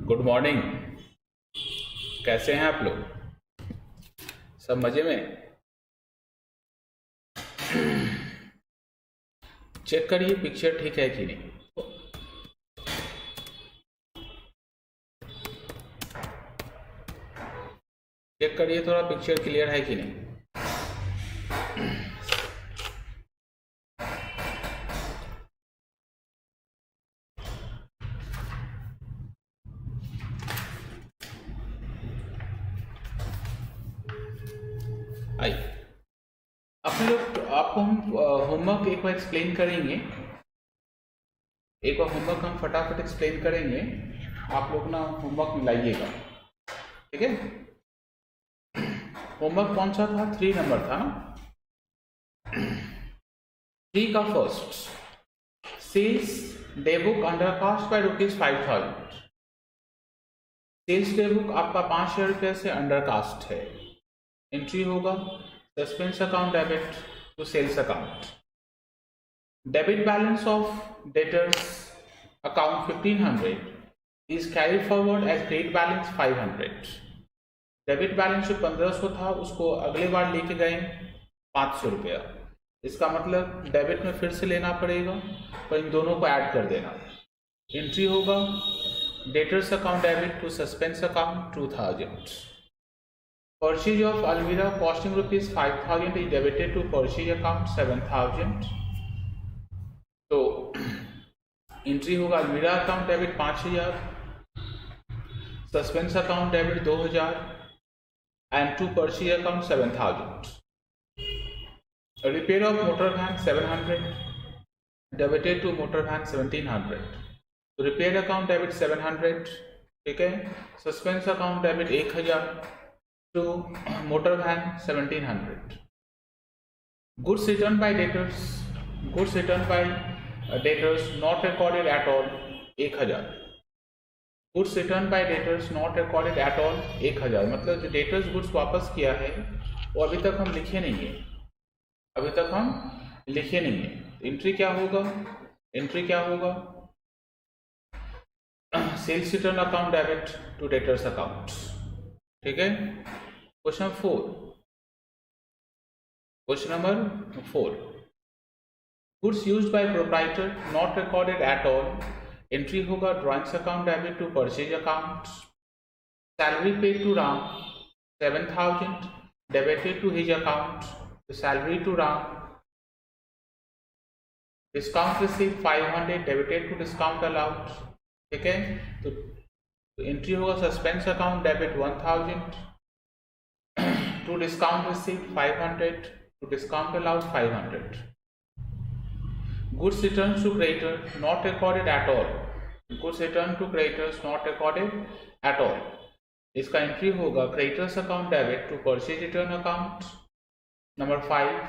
Good morning. कैसे हैं आप लोग? सब मजे में? चेक करिए पिक्चर ठीक है कि नहीं। चेक करिए थोड़ा पिक्चर क्लियर है कि नहीं। आइए अपने लोग आपको हम होमवर्क एक बार एक्सप्लेन करेंगे। एक बार होमवर्क हम फटाफट एक्सप्लेन करेंगे। आप लोग ना होमवर्क मिलाइएगा, ठीक है? होमवर्क कौन सा था? 3 नंबर था ना। 3 का first, sales day book under cast by ₹5000। Sales day book आपका 5000 रुपये से अंडर कास्ट है। एंट्री होगा suspense account debit to sales account. Debit balance of debtors account 1500 is carried forward as credit balance 500। Debit balance जो 1500 था उसको अगले बार लेके गए 500 रुपया। इसका मतलब डेबिट में फिर से लेना पड़ेगा, पर इन दोनों को ऐड कर देना। एंट्री होगा debtors account debit to suspense account 2000। Purchase of Almira costing ₹5000 is debited to purchase account 7000। तो एंट्री होगा अलमीरा account debit 5000, suspense account debit 2000 and to purchase account 7000। Repair of motor van 700 debited to motor van 1700। तो repair account debit 700, ठीक है। Suspense account debit 1000 to motor van 1700। Goods returned by debtors not recorded at all 1000। Goods returned by debtors not recorded at all 1000, मतलब जो debtors goods वापस किया है वो अभी तक हम लिखे नहीं है। एंट्री क्या होगा? Sales return account debit to debtors account, ठीक है। Question number 4, goods used by proprietor not recorded at all. Entry होगा drawings account debit to purchase account. Salary paid to Ram 7000 debited to his account, salary to Ram. Discount receive 500 debited to discount allowed, ठीक है। तो entry होगा suspense account debit 1000 to discount receive 500 to discount allowed 500। Goods return to creditor not recorded at all. इसका entry होगा creditors account debit to purchase return account. Number 5,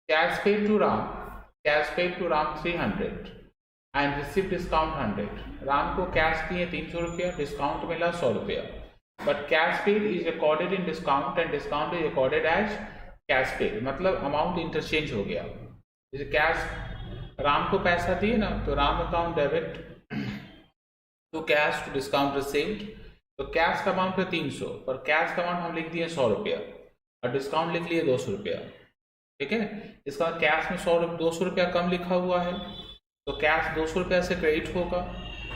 cash paid to Ram 300 and receive discount 100। Ram को cash दिए 300 रुपया, discount मिला 100 रुपया, but cash paid is recorded in discount and discount is recorded as cash paid, मतलब amount interchange हो गया। जैसे cash Ram को पैसा दिए ना, तो Ram account debit to cash to discount received. तो कैश का अमाउंट है 300, पर कैश का अमाउंट हम लिख दिए 100 रुपया और डिस्काउंट लिख लिए 200 रुपया, ठीक है। इसका कैश में 200 रुपया कम लिखा हुआ है, तो कैश 200 रुपया से क्रेडिट होगा।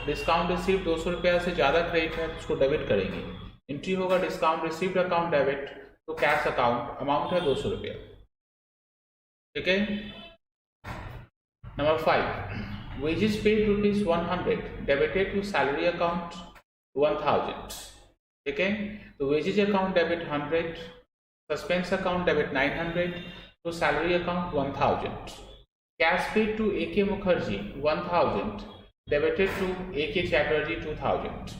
डिस्काउंट रिसीव 200 रुपया से ज़्यादा क्रेडिट है, उसको डेबिट करेंगे। एंट्री होगा discount received account debit to cash account, amount है 200 रुपया, ठीक है। Number 5, wages paid ₹100 debited to salary account 1000, ठीक है। तो wages account debit 100, suspense account debit 900 to salary account 1000। Cash paid to AK Mukherjee 1000 debited to AK Chatterjee 2000,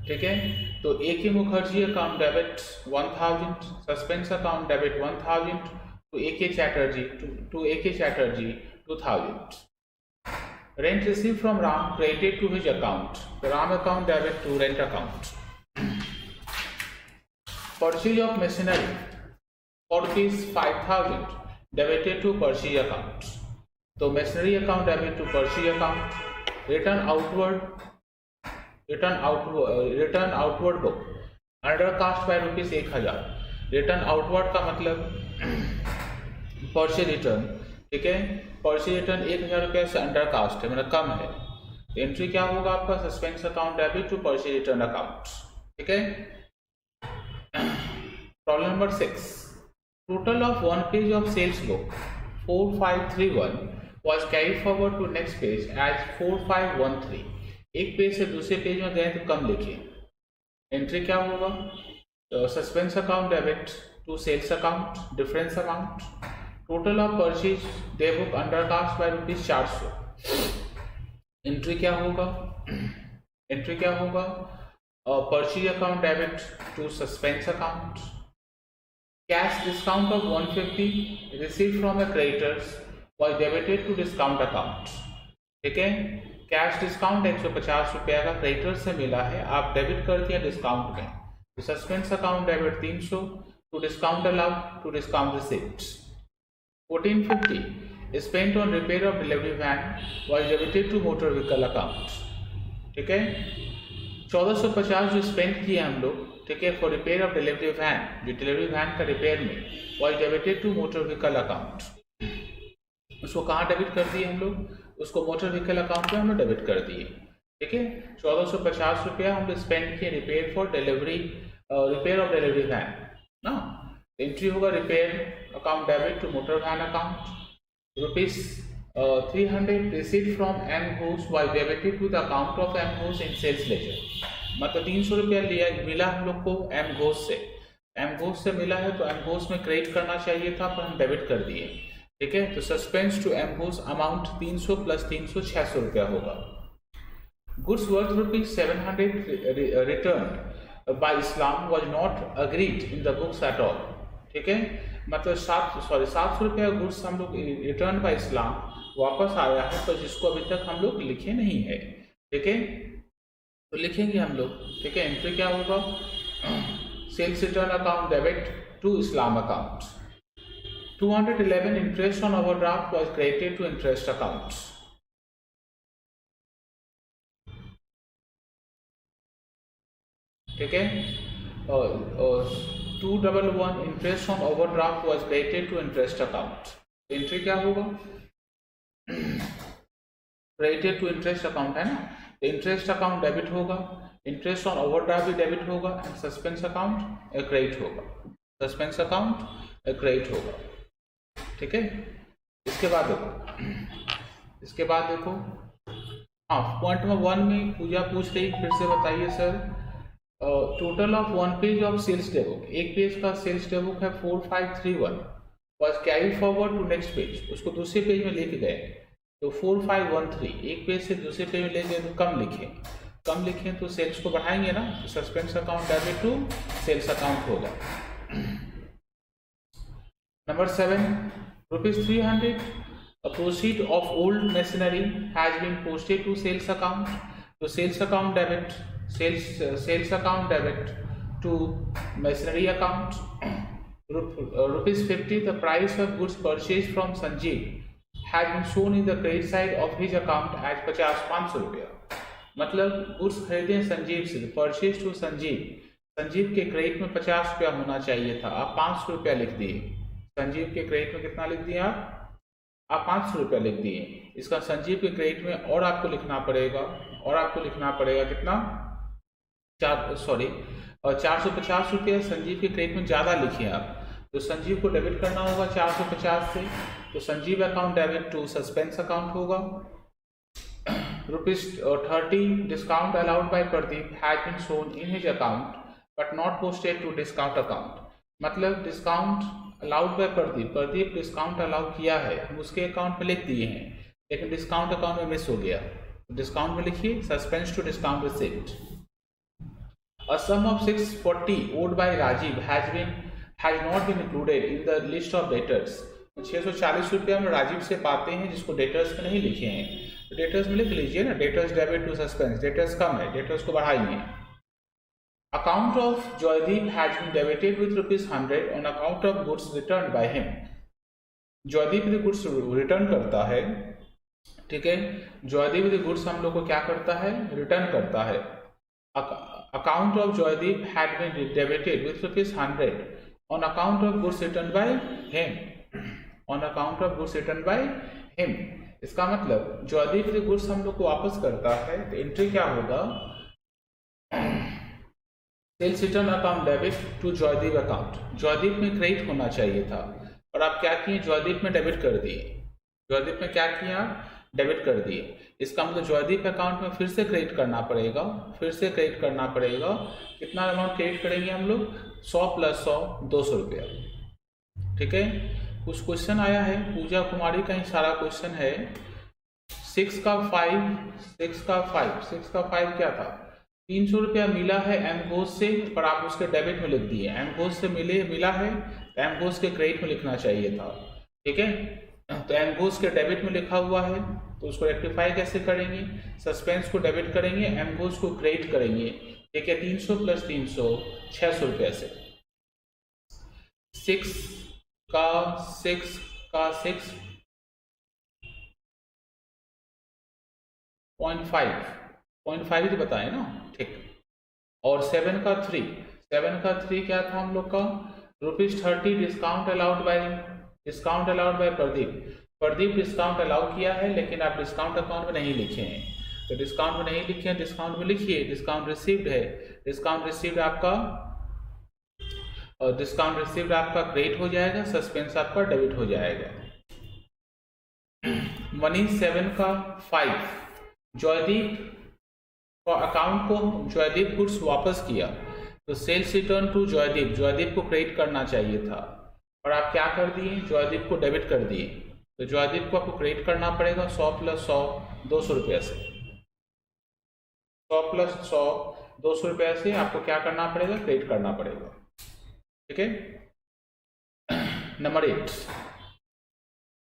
ठीक है। तो AK Mukherjee account debit 1000, suspense account debit 1000 to AK Chatterjee 2000। Rent receive from Ram credited to his account, तो Ram account debit to rent account. Purchase of machinery for ₹5000 debited to purchase account, तो machinery account debit to purchase account. Return outward return outward book under cast by ₹1000। Return outward का मतलब purchase return, ठीक है, purchase return ₹1000 से undercast है, मतलब कम है। Entry क्या होगा आपका, suspense account debit to purchase return account, ठीक है। Problem number 6, total of one page of sales बुक 4531 was carried forward to next page as 4513। एक पेज से दूसरे पेज में गए तो कम लिखिए। एंट्री क्या होगा, suspense account debit to sales account, difference account, total of purchase day book under cast by ₹400। Entry क्या होगा, एंट्री क्या होगा, purchase account debit to suspense account, cash discount of 150 receive from a creditors was debited to discount account, ठीक है। Cash discount ₹150 का creditor से मिला है, आप डेबिट कर दिया डिस्काउंट में, तो suspense account debit 300 to discount allowed to discount receipt. 1450 spent on repair of delivery van was debited to motor vehicle account, ठीक है। 1450 जो स्पेंड किया हम लोग, ठीक है, for repair of delivery van, जो डिलीवरी वैन का रिपेयर में, was debited to motor vehicle account. उसको कहाँ डेबिट कर दिए हम लोग, उसको मोटर व्हीकल अकाउंट में हम लोग डेबिट कर दिए, ठीक है। 1450 रुपया हम लोग स्पेंड किए repair for delivery, repair of delivery van ना। एंट्री होगा repair account debit to motor van account, ₹300 receive from M Ghosh was debited to the account of M Ghosh in sales ledger. मतलब 300 रुपया लिया, मिला हम लोग को एम घोष से, एम घोष से मिला है तो एम घोष में क्रेडिट करना चाहिए था, पर हम डेबिट कर दिए, ठीक है। तो suspense to M Ghosh amount 300 + 300 600 रुपया होगा। Goods worth ₹700 return by Islam was not agreed in the books at all, ठीक है। मतलब 700 रुपया गुड्स हम लोग रिटर्न बाय इस्लाम वापस आया है, तो जिसको अभी तक हम लोग लिखे नहीं है, ठीक है, तो लिखेंगे हम लोग, ठीक है। एंट्री क्या होगा, sales return account debit to Islam account. 211 interest on overdraft was credited to interest accounts, ठीक है। 211 interest on overdraft was credited to interest account। Entry क्या होगा, क्रेडिटेड टू इंटरेस्ट अकाउंट है ना, तो इंटरेस्ट अकाउंट डेबिट होगा, इंटरेस्ट ऑन ओवरड्राफ्ट भी debit होगा, एंड सस्पेंस अकाउंट क्रेडिट होगा, सस्पेंस अकाउंट क्रेडिट होगा, ठीक है। इसके बाद देखो हाँ, पॉइंट नंबर 1 में पूजा पूछ रही, फिर से बताइए sir. Total of one page of sales day book, एक पेज का सेल्स डे बुक है 4531 was carry forward to next page, उसको दूसरे पेज में लेके गए, तो 4513 एक पेज से दूसरे पेज में ले गए तो कम लिखें तो सेल्स को बढ़ाएंगे ना, तो suspense account debit to sales account होगा। Number 7, ₹300 proceed of old machinery has been posted to sales account, तो sales account debit, sales account debit to machinery account. ₹50 the price of goods purchase from Sanjeev has been shown in the credit side of his account as 500 रुपया, मतलब goods खरीदे संजीव से, purchase to Sanjeev के credit में 50 रुपया होना चाहिए था, आप 500 रुपया लिख दिए। संजीव के क्रेडिट में कितना लिख दिए आप 500 रुपया लिख दिए। इसका संजीव के क्रेडिट में और आपको लिखना पड़ेगा कितना, 450 रुपया संजीव के क्रेडिट में ज़्यादा लिखिए आप, तो संजीव को डेबिट करना होगा 450 से, तो Sanjeev account debit to suspense account होगा। ₹30 discount allowed by Pradeep has been shown in his account but not posted to discount account, मतलब discount allowed by Pradeep discount allow किया है, हम उसके अकाउंट में लिख दिए हैं, लेकिन डिस्काउंट अकाउंट में मिस हो गया, तो डिस्काउंट में लिखिए suspense to discount receipt. A sum of 640 owed by Rajiv has not been included in the list of debtors। 640 रुपया हम राजीव से पाते हैं जिसको डेटर्स में नहीं लिखे हैं, तो डेटर्स में लिख लीजिए ना, debtors debit to suspense, debtors कम है, डेटर्स को बढ़ाइए। Account of Joydeep has been debited with ₹100 on account of goods return by him. Joydeep यदि गुड्स रिटर्न करता है, ठीक है, जॉयदीप यदि गुड्स हम लोग को क्या करता है, रिटर्न करता है, account of Joydeep had been debited with ₹100 on account of goods returned by him. On account of goods returned by him. इसका मतलब जॉयदीप के गुड्स हम लोग को वापस करता है तो एंट्री क्या होगा, sales return account debit to Joydeep account. Joydeep में क्रेडिट होना चाहिए था और आप क्या किए, जॉयदीप में डेबिट कर दिए। जॉयदीप में क्या किया, डेबिट कर दिए। इसका मतलब जॉयदीप अकाउंट में फिर से क्रेडिट करना पड़ेगा, फिर से क्रेडिट करना पड़ेगा। कितना अमाउंट क्रेडिट करेंगे हम लोग, 100 + 100 200 रुपया। ठीक है, कुछ क्वेश्चन आया है, पूजा कुमारी का ही सारा क्वेश्चन है। 6 का 5 क्या था, 300 रुपया मिला है एमघोष से, पर आप उसके डेबिट में लिख दिए। एमघोष से मिला है तो एमघोष के क्रेडिट में लिखना चाहिए था। ठीक है, तो एमघोष के डेबिट में लिखा हुआ है तो उसको रेक्टिफाई कैसे करेंगे, सस्पेंस को डेबिट करेंगे, एमघोष को क्रेडिट करेंगे। ठीक है, 300 + 300 600 रुपये से। 6 का 6.5 ही बताए ना, ठीक। और 7 का 3 क्या था हम लोग का, ₹30 discount allowed by Pradeep discount allow किया है, लेकिन आप डिस्काउंट अकाउंट में नहीं लिखे हैं। तो डिस्काउंट में नहीं लिखे हैं, डिस्काउंट में लिखिए। डिस्काउंट रिसीव्ड है, डिस्काउंट रिसीव्ड आपका क्रेडिट हो जाएगा, सस्पेंस आपका डेबिट हो जाएगा। मनी 7 का 5, जॉयदीप का अकाउंट को जॉयदीप गुड्स वापस किया तो सेल्स रिटर्न टू जॉयदीप को क्रेडिट करना चाहिए था, और आप क्या कर दिए, जॉयदीप को डेबिट कर दिए। तो जॉयदीप को आपको क्रेडिट करना पड़ेगा 100 + 100 200 रुपया से। 100 + 100 200 रुपया से आपको क्या करना पड़ेगा, क्रेडिट करना पड़ेगा। ठीक है, number 8,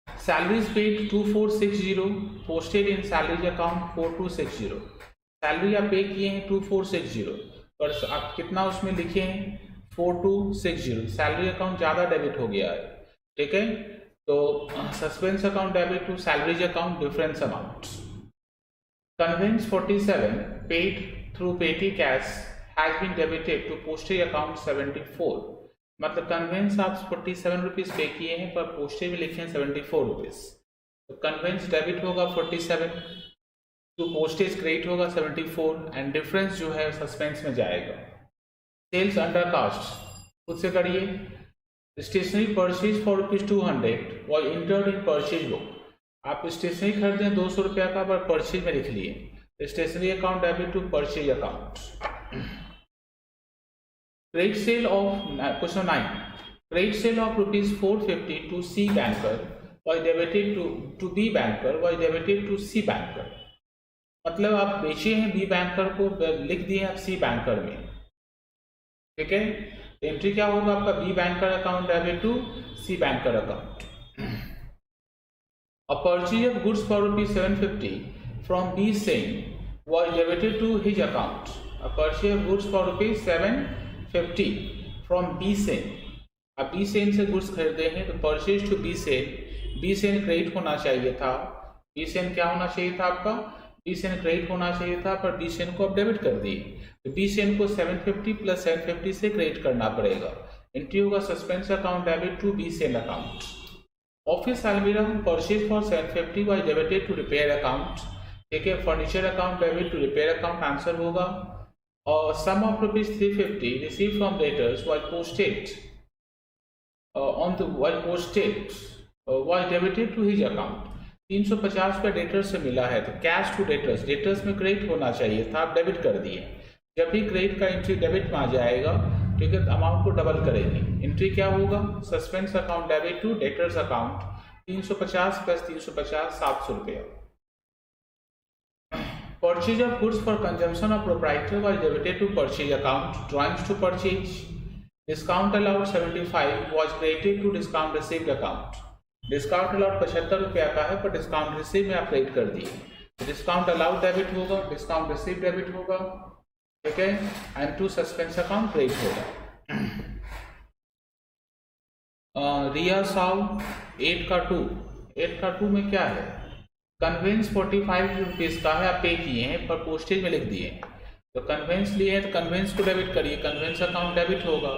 salaries paid 2460, posted in salaries account 4260। Salary आप पे किए हैं 2460, और आप कितना उसमें लिखे हैं 4260। सैलरी अकाउंट ज़्यादा डेबिट हो गया है। ठीक है, तो suspense account debit to salaries account difference amount. Conveyance 47 paid through petty cash has been debited to postage account 74। मतलब कन्वेंस आप 47 रुपीज पे किए हैं, पर पोस्टेज में लिखे हैं 74 रुपीज। तो कन्वेंस डेबिट होगा 47, तो पोस्टेज क्रेडिट होगा 74, एंड डिफरेंस जो है सस्पेंस में जाएगा। सेल्स अंडर कास्ट खुद से करिए। Stationery purchase for ₹200 was entered in purchase book. आप स्टेशनरी खरीदे 200 रुपया का, पर परचेज में लिख लिए। Stationery account debit to purchase account. Credit sale of question 9, credit sale of ₹450 to C banker was debited to B banker was debited to C banker. मतलब आप बेचे हैं बी बैंकर को, लिख दिए आप सी बैंकर में। ठीक है, एंट्री क्या होगा आपका, B banker account debit to C banker account. A purchase of goods for ₹750 from B Sen was debited to his account. A purchase of goods for ₹750 from B Sen. अब बी सेन से गुड्स खरीदे हैं तो purchase to B Sen credit होना चाहिए था। B Sen क्या होना चाहिए था आपका, बी सेन क्रेडिट होना चाहिए था, पर बी सेन को आप डेबिट कर दिए। तो बी सेन को 750 + 750 से क्रेडिट करना पड़ेगा। एंट्री होगा suspense account debit to B Sen account. Office almirah purchase for 750 was debited to repair account. ठीक है, furniture account debit to repair account answer होगा। और sum of ₹350 receive from debtors was posted was debited to his account. 350 रुपये debtors से मिला है, तो cash to debtors में क्रेडिट होना चाहिए था, आप डेबिट कर दिए। जब भी क्रेडिट का एंट्री डेबिट में आ जाएगा, ठीक है, तो अमाउंट को डबल करेंगे। एंट्री क्या होगा, suspense account debit to debtors account 350 + 350 700 रुपया। Purchase of goods for consumption of proprietor was debited to purchase account. Drawings to purchase. Discount allowed 75 was credited to discount received account. Discount allowed 75 रुपया का है, पर discount receive में आप credit कर दिए। Discount allowed debit होगा, discount receive debit होगा। ठीक है, and to suspense account credit होगा। रिया साउ 8 का 2 में क्या है, कन्वेंस 45 रुपीज का है, आप पे किए हैं, पर पोस्टेज में लिख दिए। तो कन्वेंस लिए हैं तो कन्वेंस को डेबिट करिए, कन्वेंस अकाउंट डेबिट होगा।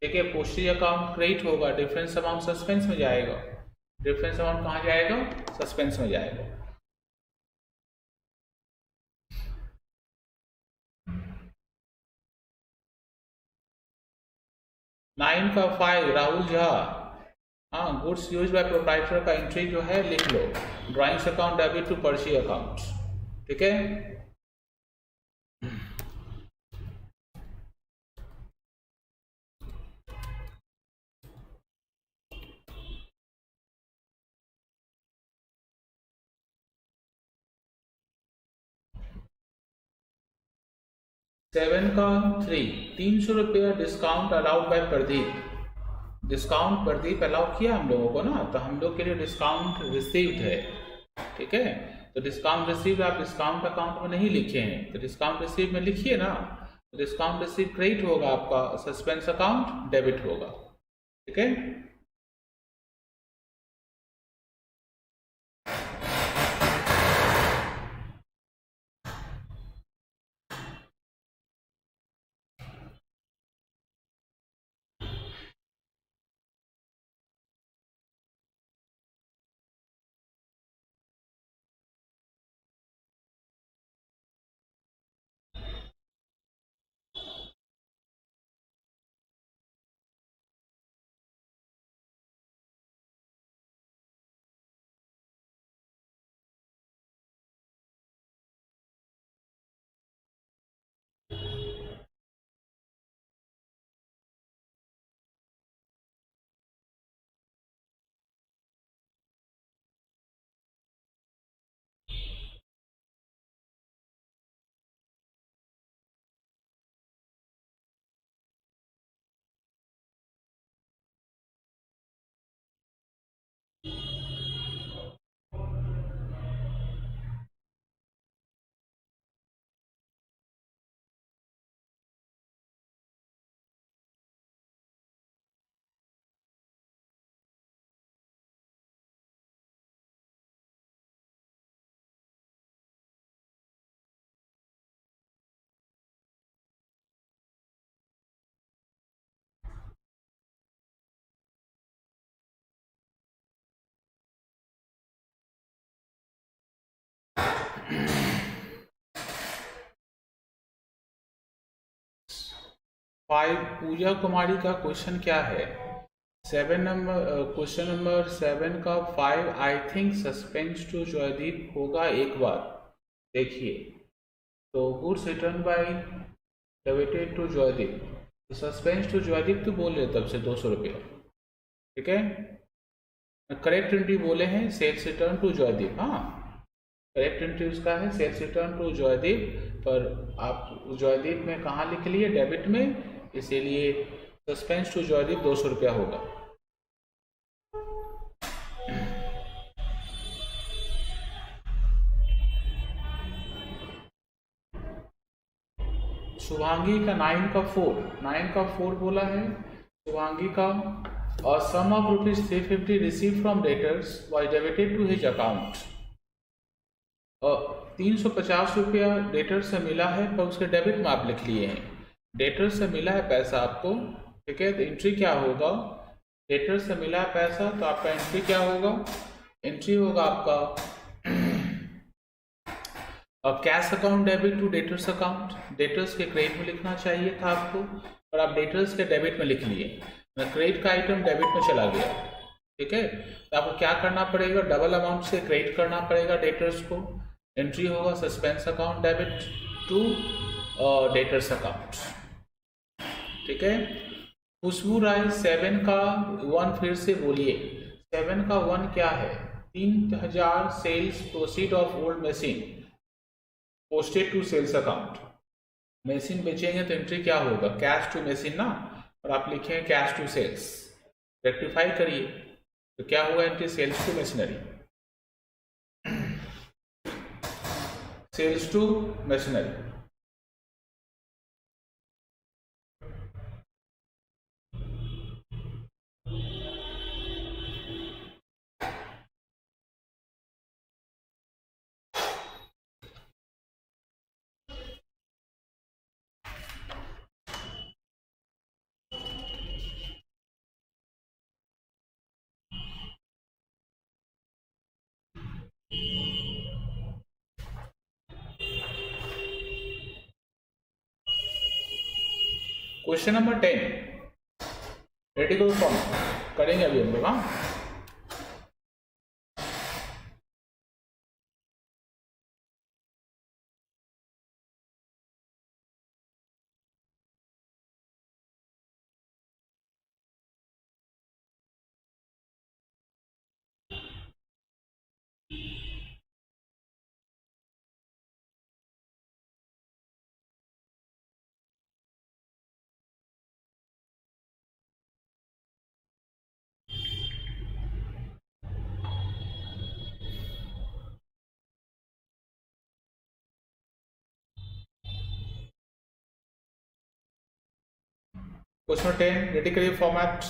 ठीक है, पोस्टेज अकाउंट क्रेडिट होगा, डिफरेंस अमाउंट सस्पेंस में जाएगा। डिफरेंस अमाउंट कहाँ जाएगा? सस्पेंस में जाएगा। नाइन का 5 राहुल झा, हाँ, गुड्स यूज बाय प्रोप्राइटर का एंट्री जो है लिख लो, drawings account debit to purchase account. ठीक है, 7 का 3, 300 रुपया discount allowed by Pradeep. Discount Pradeep allow किया हम लोगों को ना, तो हम लोग के लिए डिस्काउंट रिसीव्ड है। ठीक है, तो डिस्काउंट रिसीव्ड आप डिस्काउंट अकाउंट में नहीं लिखे हैं, तो डिस्काउंट रिसीव में लिखिए ना। तो डिस्काउंट रिसीव क्रेडिट होगा, आपका सस्पेंस अकाउंट डेबिट होगा। ठीक है, फाइव पूजा कुमारी का क्वेश्चन क्या है? 7 नंबर, क्वेश्चन नंबर 7 का 5, I think suspense to Jaydeep होगा एक बार देखिए। तो goods return by debited to Jaydeep, तो सस्पेंस टू जयदीप तो बोल रहे तब से 200 रुपया। ठीक है, करेक्ट एंट्री बोले हैं सेल्स रिटर्न टू जयदीप। हाँ, करेक्ट एंट्री उसका है सेल्स रिटर्न टू जयदीप, पर आप जयदीप में कहाँ लिख लिए? डेबिट में, इसीलिए सस्पेंस टू जयदीप 200 रुपया होगा। शुभांगी का 9 का 4 बोला है शुभांगी का, और sum of ₹350 receive from debtors was debited to his account. और 350 रुपया डेटर से मिला है, पर उसके डेबिट में आप लिख लिए हैं। डेटर से मिला है पैसा आपको, ठीक है, तो एंट्री क्या होगा? डेटर से मिला है पैसा, तो आपका एंट्री क्या होगा? एंट्री होगा आपका cash account debit to debtors account. Debtors के क्रेडिट में लिखना चाहिए था आपको, और आप डेटर्स के डेबिट में लिख लिए। क्रेडिट का आइटम डेबिट में चला गया। ठीक है, तो आपको क्या करना पड़ेगा? डबल अमाउंट से क्रेडिट करना पड़ेगा डेटर्स को। एंट्री होगा suspense account debit to debtors account. ठीक है, खुशबू राय 7 का 1 फिर से बोलिए। 7 का 1 क्या है? 3000 sales proceed of old machine posted to sales account. Machine बेचेंगे तो एंट्री क्या होगा? कैश टू मशीन ना, और आप लिखेंगे कैश टू सेल्स। रेक्टिफाई करिए, तो क्या हुआ entry? Sales to machinery, sales to machinery. Question number 10 ready करो फॉर्म करेंगे अभी हम लोग। हाँ क्वेश्चन 10 रेडी करिए फॉर्मेट।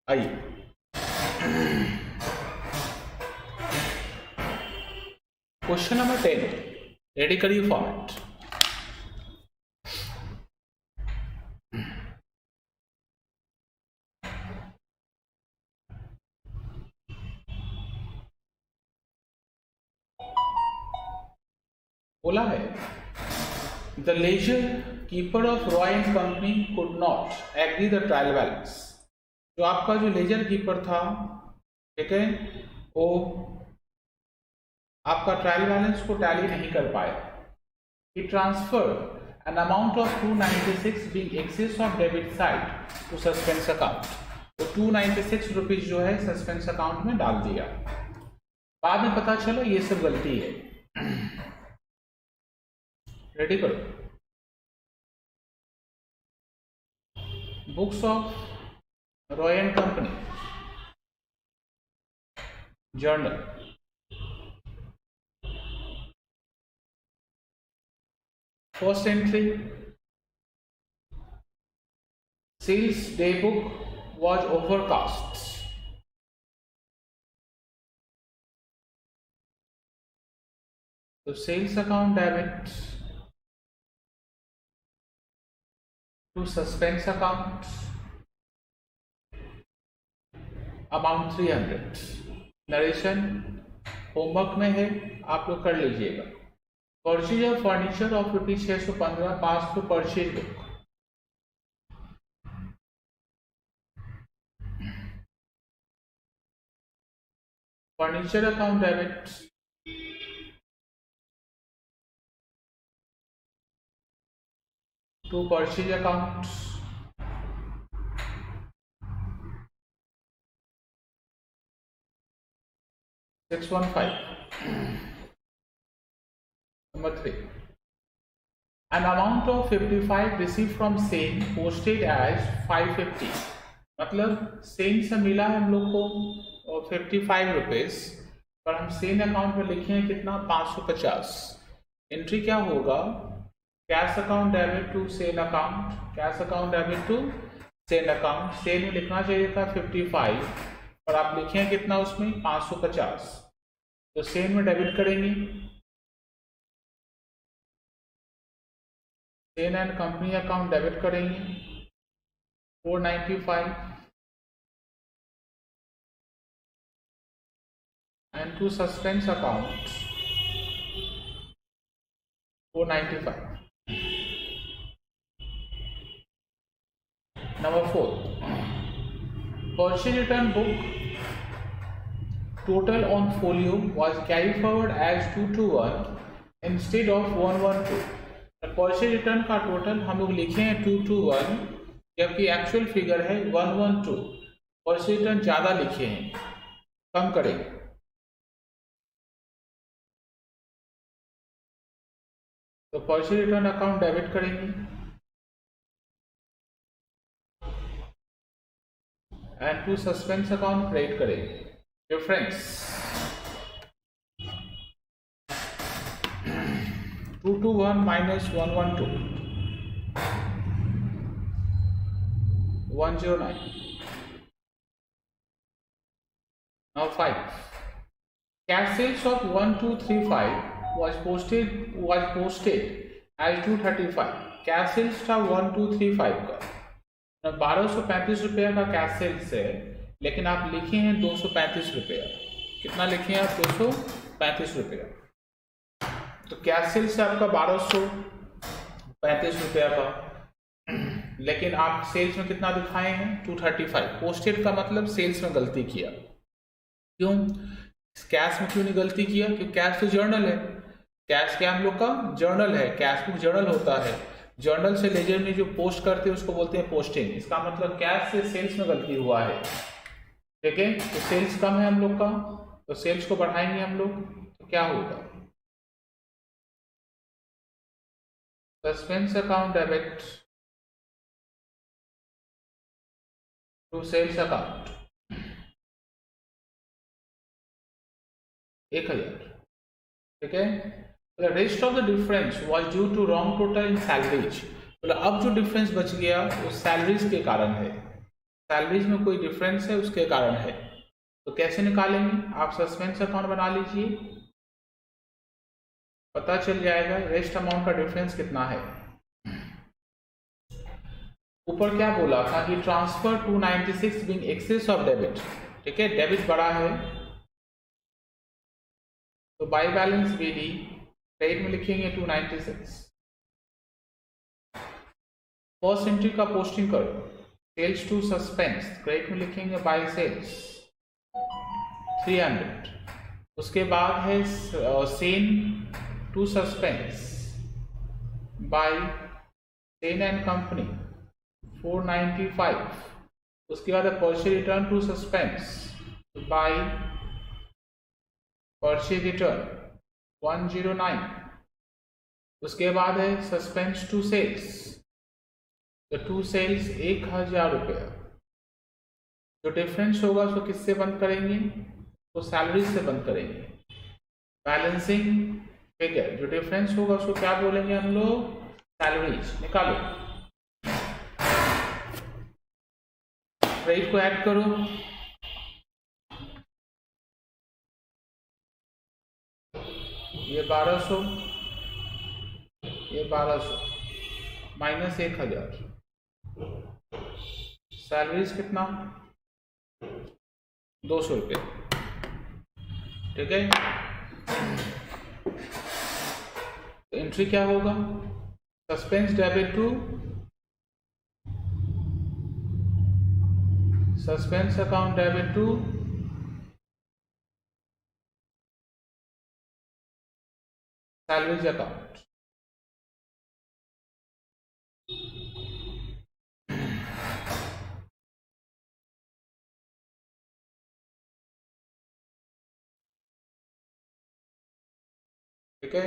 आइए क्वेश्चन नंबर 10 रेडी करिए फॉर्मेट। बोला है the ledger keeper of Roy and company could not agree the trial balance. जो आपका जो लेजर कीपर था, ठीक है, वो आपका ट्रायल बैलेंस को टैली नहीं कर पाया। He transfer an amount of 296 being excess of debit side to suspense account. तो 296 रुपीज जो है सस्पेंस अकाउंट में डाल दिया। बाद में पता चला ये सब गलती है। रेडी करो books of Roy and company journal, first entry sales day book was overcast. So sales account debit to suspense account amount 300। Narration homework में है, आप लोग कर लीजिएगा। Purchase of furniture of ₹615 pass to purchase book. Furniture account debit to purchase account $615। Number 3, an amount of 55 received from Sen posted as 550। मतलब सेन से मिला है हम लोग को 55 रुपीज, पर हम सेन अकाउंट में लिखे हैं कितना 550। एंट्री क्या होगा cash account debit to sale account, cash account debit to sale account. Sale में लिखना चाहिए था 55 और आप लिखे कितना उसमें 550, तो सेल में डेबिट करेंगे। Sale and company account debit करेंगे 495 and to suspense account 495। Number 4, purchase return book total on folio was carried forward as 221 instead of 112। Purchase return का टोटल हम लोग लिखे हैं 221, जबकि एक्चुअल फिगर है 112। परचेज रिटर्न ज़्यादा लिखे हैं, कम करेंगे। तो परचेज रिटर्न अकाउंट डेबिट करेंगे and to suspense account credit करेंगे। Difference 221 minus 112 109। Now 5, cash sales of 1235 was posted as 235। Cash sales था 1235 का, 1235 रुपया का कैश सेल्स है, लेकिन आप लिखे हैं 235 रुपया। कितना लिखे हैं आप? 235 रुपया। तो कैश सेल्स है आपका 1235 रुपया का, लेकिन आप सेल्स में कितना दिखाए हैं? 235। पोस्टेड का मतलब सेल्स में गलती किया। क्यों? कैश में क्यों नहीं गलती किया? क्योंकि कैश तो जर्नल है, कैश क्या हम लोग का जर्नल है, कैश बुक जर्नल होता है। जर्नल से लेजर में जो पोस्ट करते हैं उसको बोलते हैं पोस्टिंग। इसका मतलब कैश से सेल्स में गलती हुआ है, ठीक है। तो सेल्स कम है हम लोग का, तो सेल्स को बढ़ाएंगे हम लोग, तो क्या होगा? Suspense account debit to sales account 1000, ठीक है। The rest of the difference was due to wrong total in salaries। मतलब अब जो डिफरेंस बच गया वो सैलरीज के कारण है, सैलरीज में कोई डिफरेंस है उसके कारण है। तो कैसे निकालेंगे? आप सस्पेंस अकाउंट बना लीजिए, पता चल जाएगा रेस्ट अमाउंट का डिफरेंस कितना है। ऊपर क्या बोला था कि transfer 296 being excess of debit, ठीक है, डेबिट बड़ा है तो बाय बैलेंस बीडी क्रेडिट में लिखेंगे 296। फर्स्ट एंट्री का पोस्टिंग करो, सेल्स टू सस्पेंस, क्रेडिट में लिखेंगे बाय सेल्स 300। उसके बाद है Sen to suspense by Sen and company 495। उसके बाद purchase return to suspense by purchase return 109। उसके बाद है सस्पेंस टू सेल्स, तो टू सेल्स 1000 रुपया। जो डिफरेंस होगा उसको किससे बंद करेंगे? तो सैलरी से बंद करेंगे। बैलेंसिंग फिगर जो डिफरेंस होगा उसको क्या बोलेंगे हम लोग? सैलरीज। निकालो, क्रेडिट को ऐड करो, ये 1200, ये 1200 माइनस 1000। सैलरीज कितना? 200 रुपये, ठीक है। तो एंट्री क्या होगा? Suspense debit to suspense account debit to salaries account, ठीक है।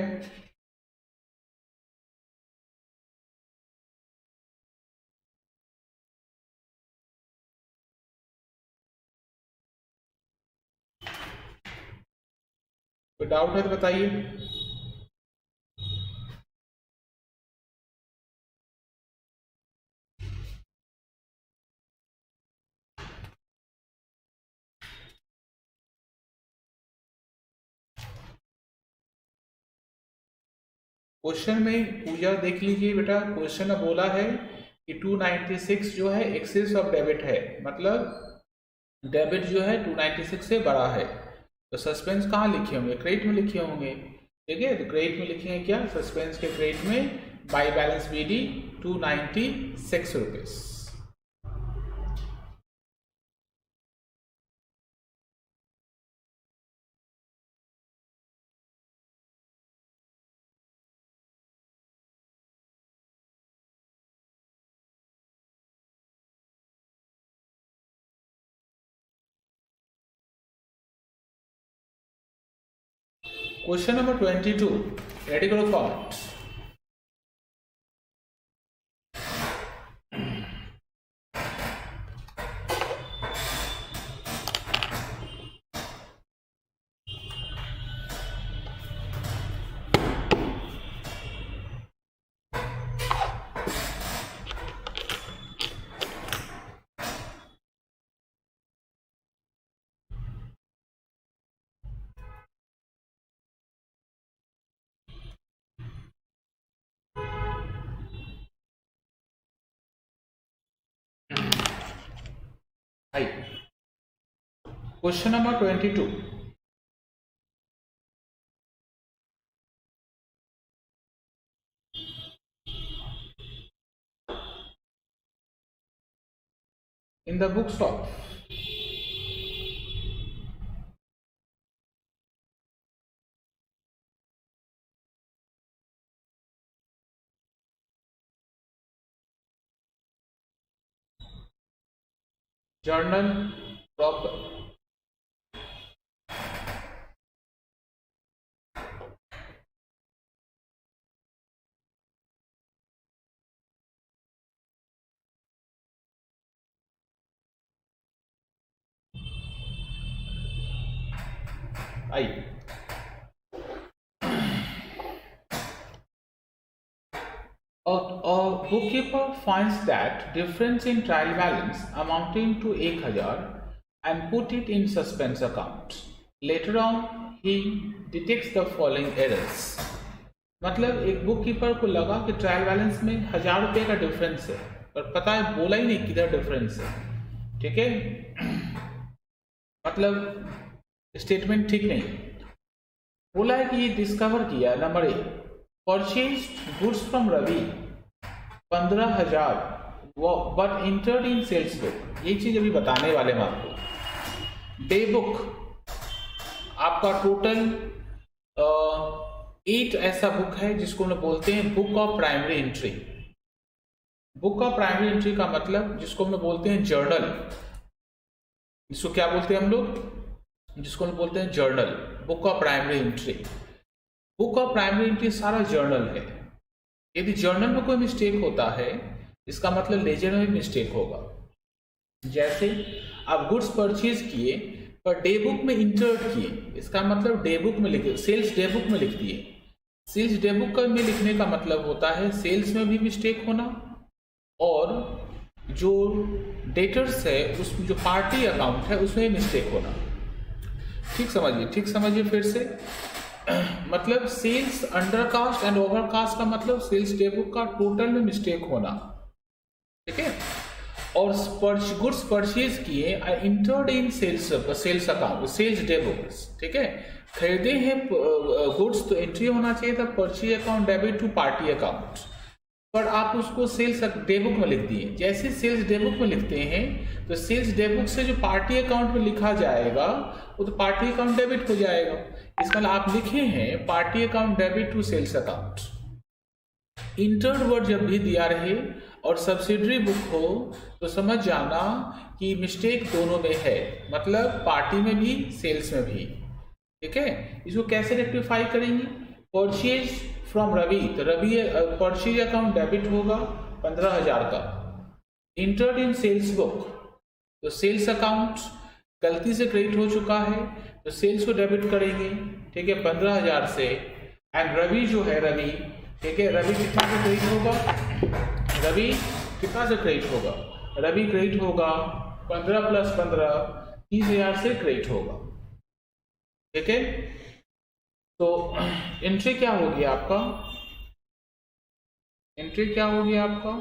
कोई डाउट है तो बताइए। क्वेश्चन में पूजा देख लीजिए बेटा, क्वेश्चन में बोला है कि 296 जो है एक्सेस ऑफ डेबिट है, मतलब डेबिट जो है 296 से बड़ा है। तो सस्पेंस कहाँ लिखे होंगे? क्रेडिट में लिखे होंगे। ठीक है, तो क्रेडिट में लिखेंगे क्या? सस्पेंस के क्रेडिट में by balance BD 296 rupees. Question number 22, ready करो format. Question number 22. In the bookstop, journal, proper. आइए, a bookkeeper finds that difference in trial balance amounting to 1000 and put it in suspense account. Later on, he detects the following errors. मतलब एक book keeper को लगा कि trial balance में 1000 रुपये का difference है, पर पता है बोला ही नहीं किधर डिफरेंस है। ठीक है, मतलब स्टेटमेंट ठीक नहीं बोला है कि ये डिस्कवर किया। Number 1, purchase goods from Ravi 15,000 but entered in sales book. ये चीज अभी बताने वाले हैं आपको। डे बुक आपका टोटल 8 ऐसा बुक है जिसको हम बोलते हैं book of primary entry. Book of primary entry का मतलब जिसको हम बोलते हैं जर्नल, जिसको क्या बोलते हैं हम लोग, जिसको हम बोलते हैं journal, book of primary entry. Book of primary entry सारा जर्नल है। यदि जर्नल में कोई मिस्टेक होता है इसका मतलब लेजर में भी मिस्टेक होगा। जैसे आप गुड्स परचेज किए पर डे बुक में इंटर्ड किए, इसका मतलब डे बुक में लिखे, सेल्स डे बुक में लिख दिए। सेल्स डे बुक में लिखने का मतलब होता है सेल्स में भी मिस्टेक होना और जो डेटर्स है उसमें जो पार्टी अकाउंट है उसमें मिस्टेक होना। ठीक समझिए, ठीक समझिए फिर से। मतलब sales under cast and over cast का मतलब सेल्स डे बुक का टोटल में मिस्टेक होना। ठीक है, और गुड्स परचेज किए entered in sales account, sales day book. ठीक है, खरीदे हैं गुड्स तो एंट्री होना चाहिए था purchase account debit to party account, पर आप उसको सेल्स डे बुक में लिख दिए। जैसे सेल्स डे बुक में लिखते हैं तो सेल्स डे बुक से जो पार्टी अकाउंट में लिखा जाएगा वो तो पार्टी अकाउंट डेबिट हो जाएगा। इसका मतलब आप लिखे हैं party account debit to sales account. Entered word जब भी दिया रहे और सब्सिडरी बुक हो तो समझ जाना कि मिस्टेक दोनों में है, मतलब पार्टी में भी सेल्स में भी। ठीक है, इसको कैसे रेक्टिफाई करेंगे? परचेज फ्रॉम रवि, तो रवि परचेज अकाउंट डेबिट होगा 15,000 का। इंटर्ड इन सेल्स बुक, तो सेल्स अकाउंट गलती से क्रेडिट हो चुका है तो सेल्स को डेबिट करेंगे। ठीक है, 15,000 से। एंड रवि जो है रवि, ठीक है, रवि कितना से क्रेडिट होगा? रवि कितना से क्रेडिट होगा? रवि क्रेडिट होगा 15 + 15 30,000 से क्रेडिट होगा। ठीक है, तो एंट्री क्या होगी आपका? एंट्री क्या हो गया आपका?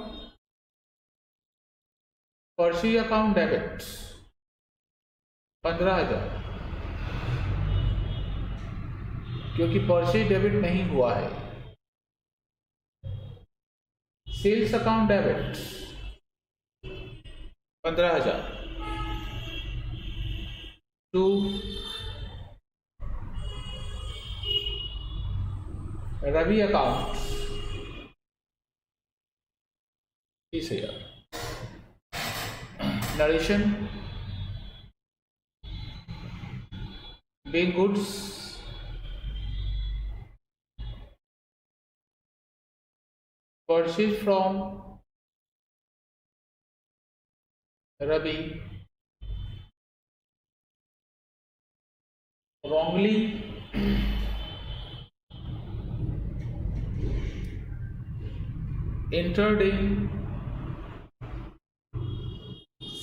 परचेज अकाउंट डेबिट 15,000, क्योंकि परचेज डेबिट नहीं हुआ है। Sales account debit 15,000 to Ravi account 30,000। Narration being goods purchased from Ravi wrongly entered in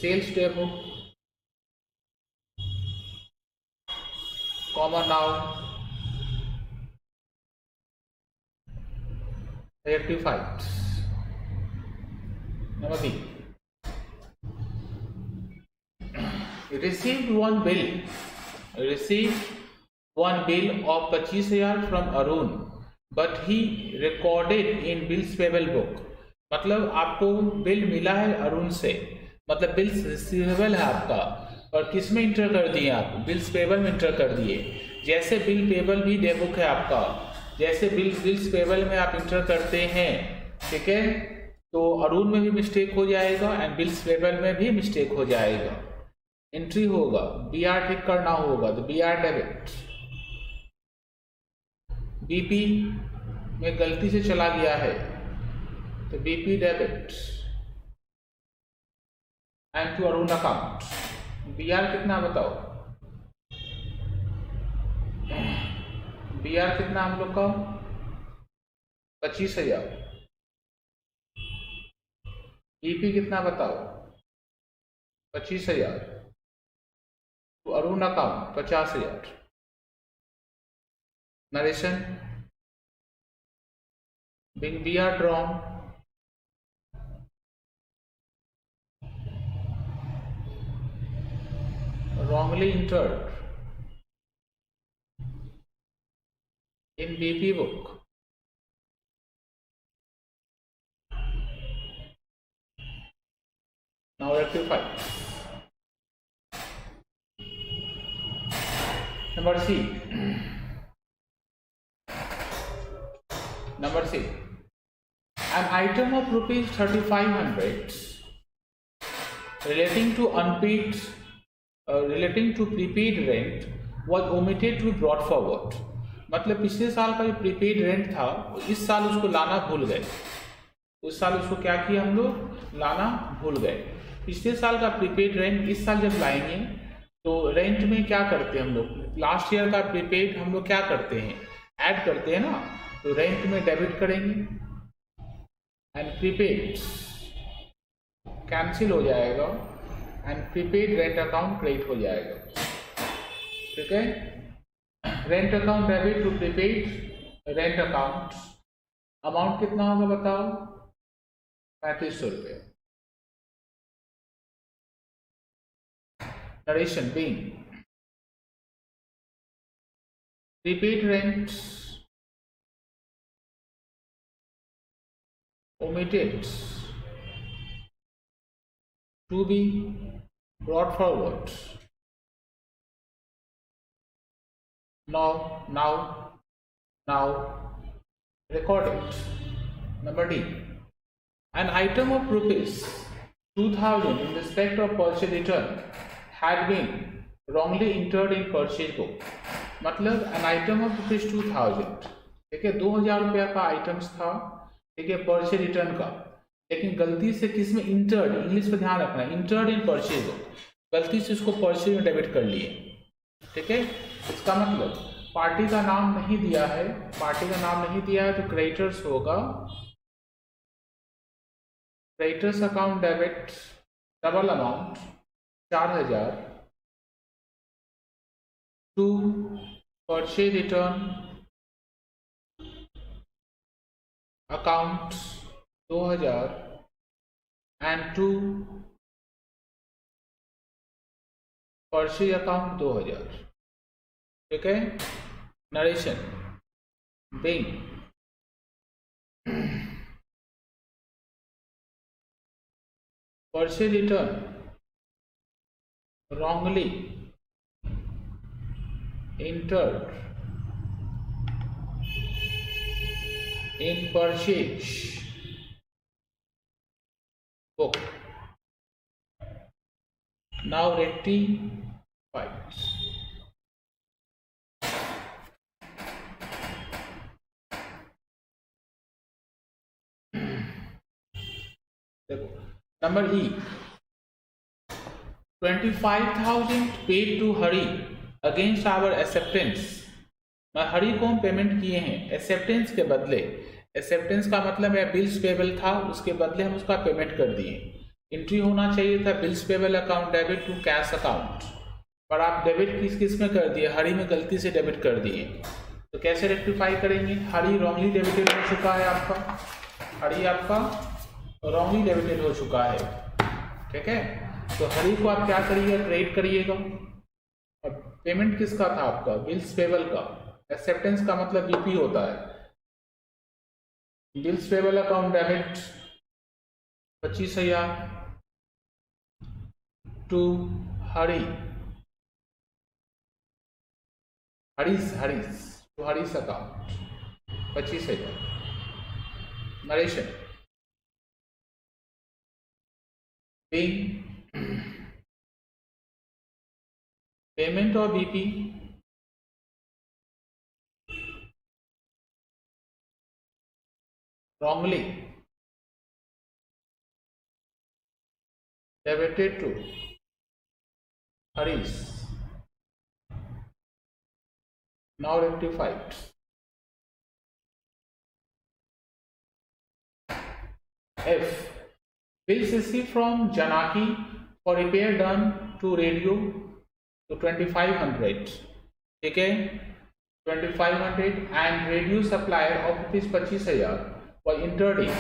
sales demo, comma now rectified. Number B. Received one bill of 25,000 from Arun, but he recorded in bills payable book. मतलब आपको bill मिला है अरुण से, मतलब bills receivable है आपका, और किस में इंटर कर दिए आप? बिल्स पेबल में इंटर कर दिए। जैसे बिल पेबल भी डे बुक है आपका, जैसे बिल्स पेबल में आप इंटर करते हैं, ठीक है, तो अरुण में भी मिस्टेक हो जाएगा एंड बिल्स पेबल में भी मिस्टेक हो जाएगा। एंट्री होगा, बी आर ठीक करना होगा, तो बी आर डेबिट। बीपी में गलती से चला गया है तो BP debit and to Arun account. B R कितना बताओ? बी आर कितना हम लोग का? 25,000। बीपी कितना बताओ? 25,000। तो Arun account 50,000। Narration being we are drawn wrongly entered in BP book. Now rectify. Number C. Number C. An item of rupees 3,500 relating to prepaid rent was omitted to be brought forward. मतलब पिछले साल का जो prepaid rent था इस साल उसको लाना भूल गए। उस साल उसको क्या किया हम लोग? लाना भूल गए। पिछले साल का प्रीपेड रेंट इस साल जब लाएंगे तो रेंट में क्या करते हैं हम लोग? लास्ट ईयर का प्रीपेड हम लोग क्या करते हैं? ऐड करते हैं ना, तो रेंट में डेबिट करेंगे एंड प्रीपेड कैंसिल हो जाएगा and prepaid rent account credit हो जाएगा। ठीक है, rent account debit to prepaid rent account. Amount कितना होगा बताओ? 3500 रुपये। Narration being prepaid rents omitted to be brought forward. Now recorded. Number D. An item of rupees 2,000 in respect of purchase return had been wrongly entered in purchase book. मतलब an item of rupees 2,000, ठीक है, 2,000 रुपया का items था, ठीक है, purchase return का, लेकिन गलती से किस में इंटर्ड, इंग्लिश पे ध्यान रखना, इंटर्ड इन परचेज बुक, गलती से उसको परचेज में डेबिट कर लिए। ठीक है, इसका मतलब पार्टी का नाम नहीं दिया है, पार्टी का नाम नहीं दिया है तो क्रेडिटर्स होगा, creditors account debit double amount 4,000 to purchase return account 2000 and to purchase account 2000. ठीक है. Narration being purchase return wrongly entered in purchase book. Now rectified. देखो number E 25,000 paid to Hari against our acceptance. Hari को हम payment किए हैं acceptance के बदले. Acceptance का मतलब है बिल्स पेबल था, उसके बदले हम उसका पेमेंट कर दिए. एंट्री होना चाहिए था bills payable account debit to cash account, पर आप डेबिट किस किस में कर दिए, हरी में गलती से डेबिट कर दिए. तो कैसे रेक्टिफाई करेंगे. हरी रॉन्गली डेबिटेड हो चुका है आपका, हरी आपका रॉन्गली डेबिटेड हो चुका है. ठीक है. तो हरी को आप क्या करिएगा, क्रेडिट करिएगा. और पेमेंट किसका था आपका, बिल्स पेबल का. एक्सेप्टेंस का मतलब बीपी होता है. Bills payable account debit 25,000 to Hari, Hari's account 25,000. Narration payment और BP wrongly debited to Harish. Now rectified. F. Bills received from Janaki for repair done to radio to 2,500. ठीक है. 2,500 and radio supplier of ₹25,000 was entered in.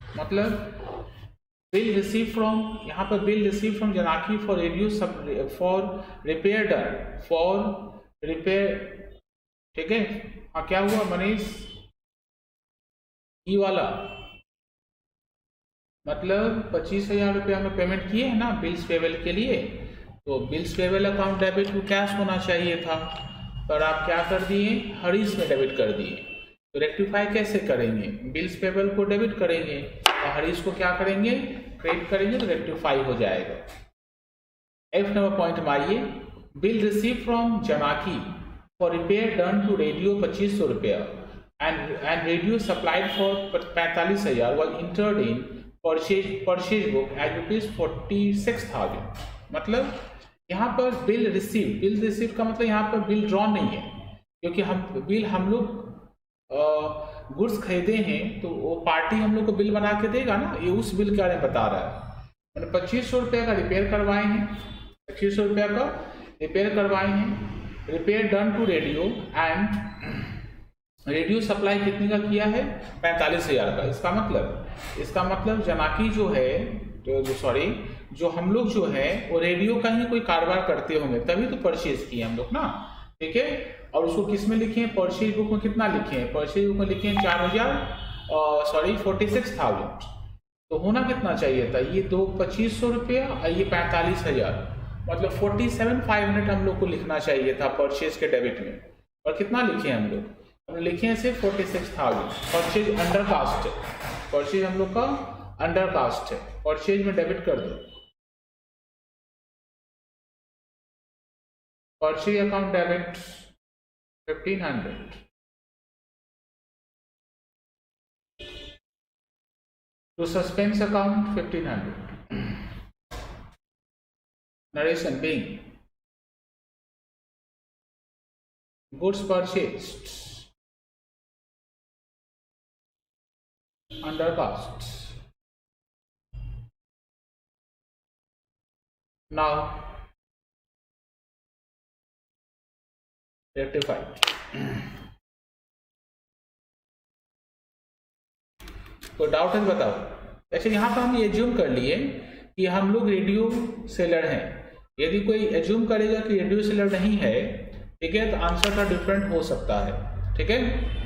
मतलब bill receive from, यहाँ पर bill receive from Janaki for radio for repair done for repair. ठीक है. हाँ क्या हुआ मनीष, ई वाला मतलब 25,000 रुपये हमें पेमेंट किए हैं ना बिल्स पेबल के लिए. तो bills payable account debit to cash होना चाहिए था, पर आप क्या कर दिए, हरीश में डेबिट कर दिए. तो रेक्टिफाई कैसे करेंगे, बिल्स पेबल को डेबिट करेंगे और हरीश को क्या करेंगे, क्रेडिट करेंगे, तो रेक्टिफाई हो जाएगा. एफ नंबर पॉइंट में आइए. Bill receive from Janaki for repair done to radio 2,500 rupaya and radio supplied for 45,000 was entered in purchase book as ₹46,000. मतलब यहाँ पर बिल रिसीव का मतलब यहाँ पर बिल ड्रॉ नहीं है, क्योंकि हम लोग गुड्स खरीदे हैं तो वो पार्टी हम लोग को बिल बना के देगा ना. ये उस बिल के बारे में बता रहा है. मैंने 2,500 रुपये का रिपेयर करवाए हैं, 2,500 रुपये का रिपेयर करवाए हैं. Repair done to radio and radio supply कितने का किया है, 45,000 का. इसका मतलब जनाकी जो है जो हम लोग जो है वो रेडियो का ही कोई कारोबार करते होंगे, तभी तो परचेज किए हम लोग ना. ठीक है. और उसको किस में लिखे हैं, परचेज बुक में कितना लिखे हैं, परचेज बुक में लिखे हैं 46,000. तो होना कितना चाहिए था, ये 2,2,500 रुपया और ये 45,000, मतलब 47,500 हम लोग को लिखना चाहिए था परचेज के डेबिट में. और कितना लिखे हैं हम लोग, हमने लिखे हैं सिर्फ 46,000. परचेज अंडर कास्ट है, परचेज हम लोग का अंडर कास्ट है. परचेज में डेबिट कर दो. Purchase account debit 1,500 to suspense account 1,500. Narration being goods purchased under cost. Now rectified. कोई डाउट है बताओ। अच्छा, यहाँ पर हम ये एज्यूम कर लिए कि हम लोग रेडियो सेलर हैं। यदि कोई एज्यूम करेगा कि रेडियो सेलर नहीं है, ठीक है, तो आंसर का डिफरेंट हो सकता है। ठीक है,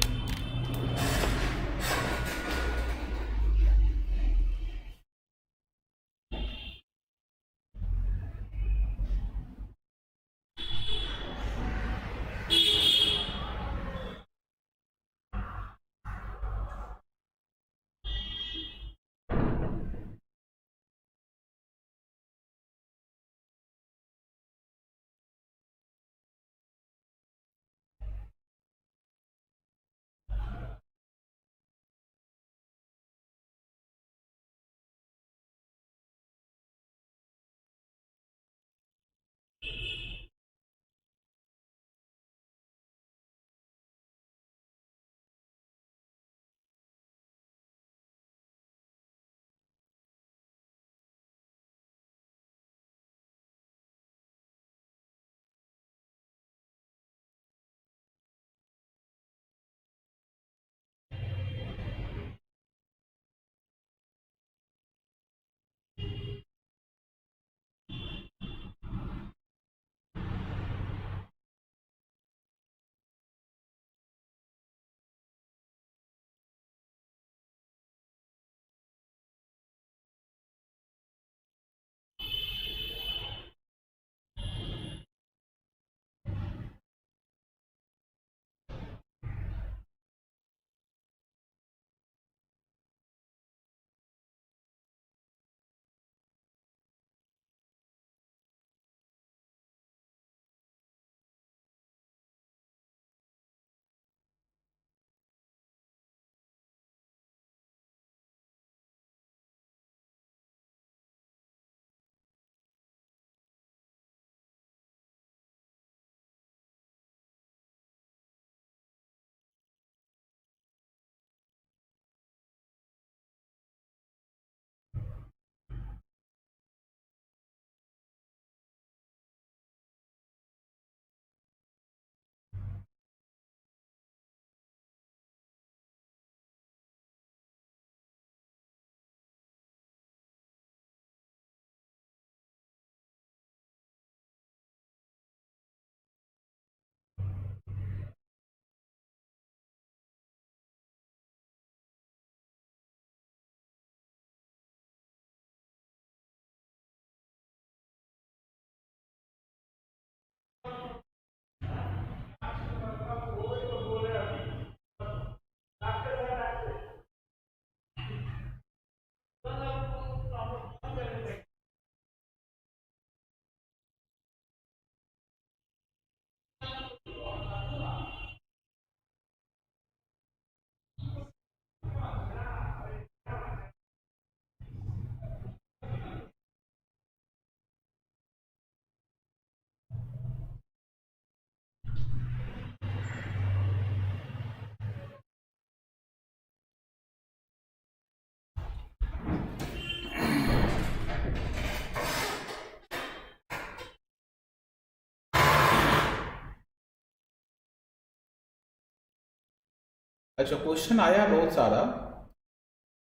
अच्छा, क्वेश्चन आया बहुत सारा।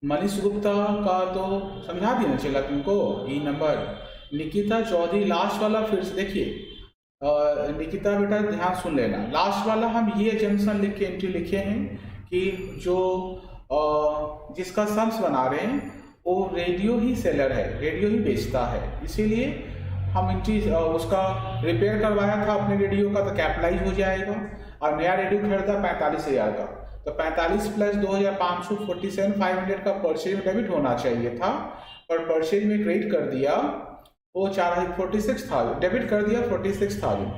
मनीष गुप्ता का तो समझा दिया ना चला तुमको, ई नंबर। निकिता चौधरी लास्ट वाला फिर से देखिए। निकिता बेटा ध्यान सुन लेना, लास्ट वाला हम ये जंक्शन लिख के एंट्री लिखे हैं कि जो जिसका सम्स बना रहे हैं वो रेडियो ही सेलर है, रेडियो ही बेचता है, इसीलिए हम एंट्री उसका रिपेयर करवाया था अपने रेडियो का, तो कैपिटलाइज हो जाएगा। और नया रेडियो खरीदा 45,000 का, तो 45 प्लस 2,500 47,500 का परचेज में डेबिट होना चाहिए था, पर परचेज में क्रेडिट कर दिया वो 46,000 डेबिट कर दिया 46,000,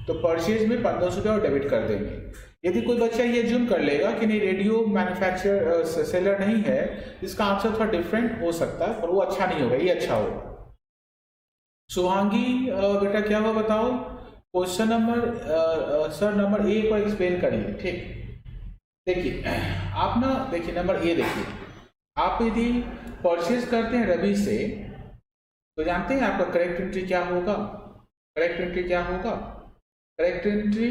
तो परचेज में 1,500 और डेबिट कर देंगे। यदि कोई बच्चा ये जूम कर लेगा कि नहीं रेडियो मैन्युफैक्चर सेलर नहीं है, इसका आंसर थोड़ा डिफरेंट हो सकता है, पर वो अच्छा नहीं होगा, ये अच्छा होगा। शुभांगी बेटा क्या हुआ बताओ, question number sir number A को एक्सप्लेन करिए। ठीक, देखिए आप ना देखिए नंबर ए देखिए, आप यदि परचेज करते हैं रवि से तो जानते हैं आपका करेक्ट एंट्री क्या होगा। करेक्ट एंट्री क्या होगा? Correct entry,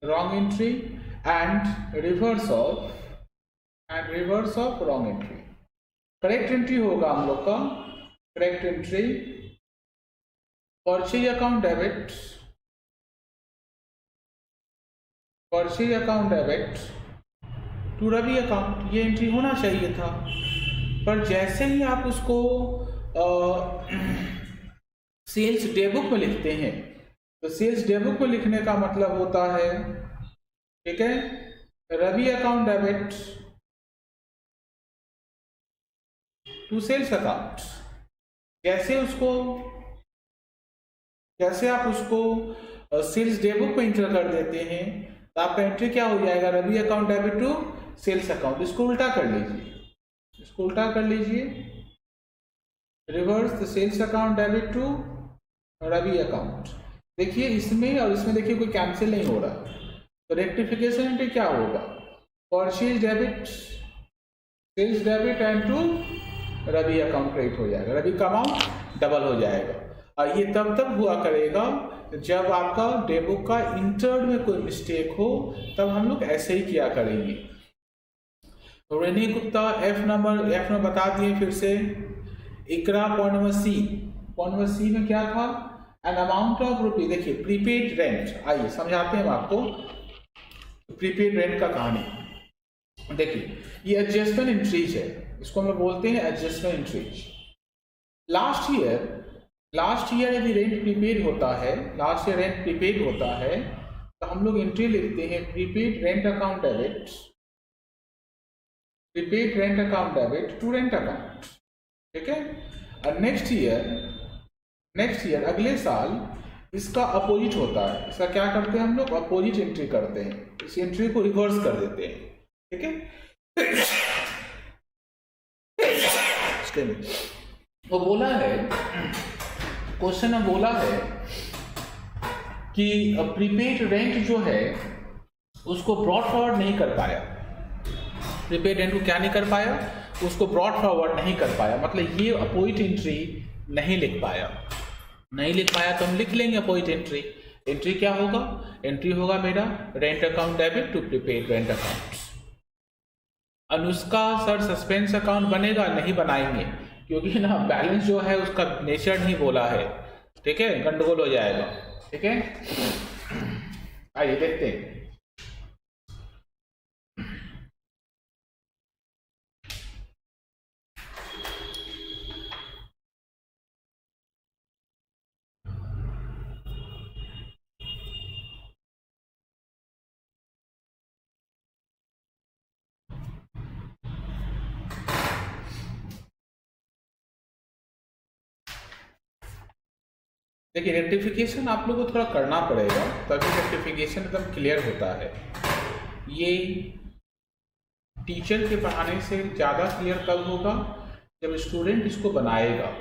wrong entry and reverse of wrong entry. Correct entry होगा हम लोग का, correct entry purchase account debit, purchase account debit to Ravi account, ये एंट्री होना चाहिए था। पर जैसे ही आप उसको सेल्स डे बुक में लिखते हैं, तो सेल्स डे बुक में लिखने का मतलब होता है, ठीक है, Ravi account debit to sales account. जैसे आप उसको सेल्स डे बुक में इंटर कर देते हैं, तो आपका एंट्री क्या हो जाएगा, Ravi account debit to sales account. इसको उल्टा कर लीजिए, इसको उल्टा कर लीजिए, reverse the sales account debit to Ravi account. देखिए इसमें और इसमें देखिए कोई कैंसिल नहीं हो रहा, तो रेक्टिफिकेशन एंट्री क्या होगा, purchase debit sales debit and to Ravi account credit हो जाएगा, रवि का अमाउंट डबल हो जाएगा। और ये तब हुआ करेगा जब आपका डे बुक का इंटर्ड में कोई मिस्टेक हो, तब हम लोग ऐसे ही किया करेंगे। तो रेनी गुप्ता एफ नंबर बता दिए फिर से। इकरा पॉइंट नंबर सी में क्या था, एन अमाउंट ऑफ रुपी, देखिए प्रीपेड रेंट, आइए समझाते हैं हम आपको प्रीपेड रेंट का कहानी। देखिए ये एडजस्टमेंट एंट्रीज है, इसको हम लोग बोलते हैं एडजस्टमेंट एंट्रीज। लास्ट ईयर यदि रेंट प्रीपेड होता है, लास्ट ईयर रेंट प्रीपेड होता है, तो हम लोग एंट्री लिखते हैं prepaid rent account debit, prepaid rent account debit to rent account, ठीक है। और नेक्स्ट ईयर अगले साल इसका अपोजिट होता है, इसका क्या करते हैं हम लोग, अपोजिट एंट्री करते हैं, इस एंट्री को रिवर्स कर देते हैं, ठीक है। वो बोला है, क्वेश्चन में बोला है कि प्रीपेड रेंट जो है उसको ब्रॉड फॉरवर्ड नहीं कर पाया, प्रीपेड रेंट को क्या नहीं कर पाया, उसको ब्रॉड फॉरवर्ड नहीं कर पाया, मतलब ये अपोजिट एंट्री नहीं लिख पाया तो हम लिख लेंगे अपोजिट एंट्री। एंट्री क्या होगा, एंट्री होगा मेरा rent account debit to prepaid rent account. Anushka sir suspense account बनेगा, नहीं बनाएंगे, क्योंकि ना बैलेंस जो है उसका नेचर नहीं बोला है, ठीक है, गंडगोल हो जाएगा, ठीक है। आइए देखते हैं। देखिए रेक्टिफिकेशन आप लोगों को थोड़ा करना पड़ेगा, तभी रेक्टिफिकेशन एकदम क्लियर होता है। ये टीचर के पढ़ाने से ज़्यादा क्लियर कब होगा, जब स्टूडेंट इसको बनाएगा।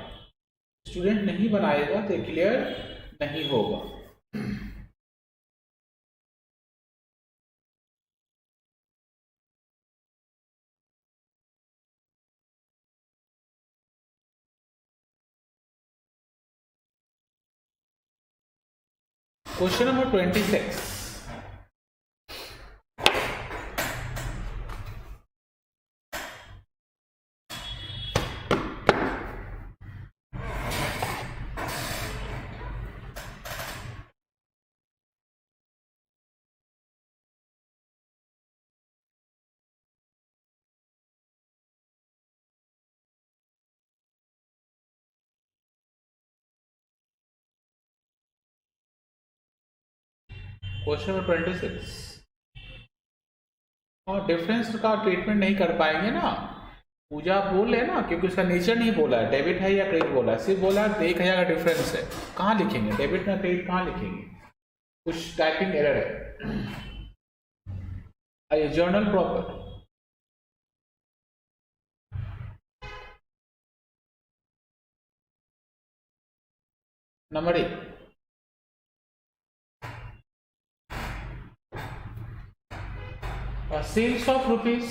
स्टूडेंट नहीं बनाएगा तो क्लियर नहीं होगा। Question number 26, question number 26। और डिफरेंस का ट्रीटमेंट नहीं कर पाएंगे ना, पूजा बोल रहे ना, क्योंकि उसका नेचर नहीं बोला है डेबिट है या क्रेडिट बोला है, सिर्फ बोला है 1000 का डिफरेंस है। कहाँ लिखेंगे डेबिट में क्रेडिट, कहाँ लिखेंगे, कुछ टाइपिंग एरर है। आइए journal proper, number 1, sales of rupees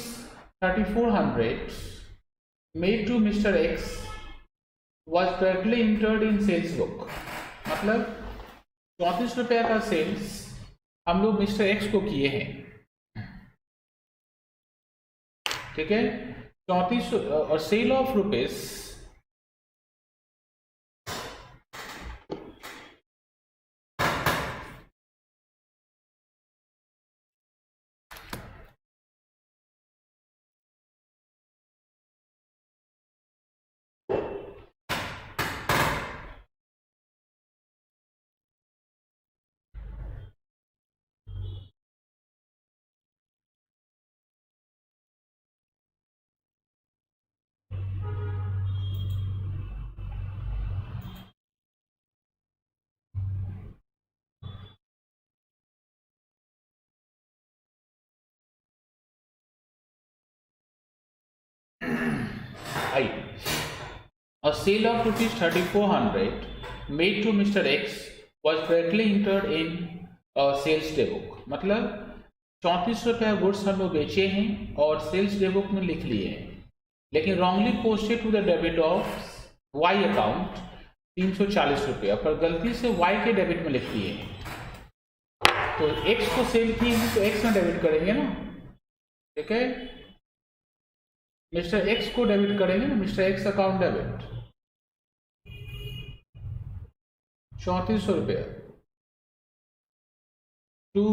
3400 made to Mr. X was correctly entered in sales book। मतलब 34 रुपये का सेल्स हम लोग मिस्टर एक्स को किए हैं, ठीक है। 3400 और sale of rupees I A sale of rupees 3400 made to Mr. X was directly entered in a sales day book. मतलब 3400 रुपये गुड्स हम लोग बेचे हैं और सेल्स डे बुक में लिख लिए हैं, लेकिन wrongly posted to the debit of Y account 340 रुपये, पर गलती से वाई के डेबिट में लिख दिए हैं। तो एक्स को सेल किए हैं तो एक्स में डेबिट करेंगे ना, ठीक है। मिस्टर एक्स को डेबिट करेंगे ना, मिस्टर एक्स अकाउंट डेबिट 3400 रुपये to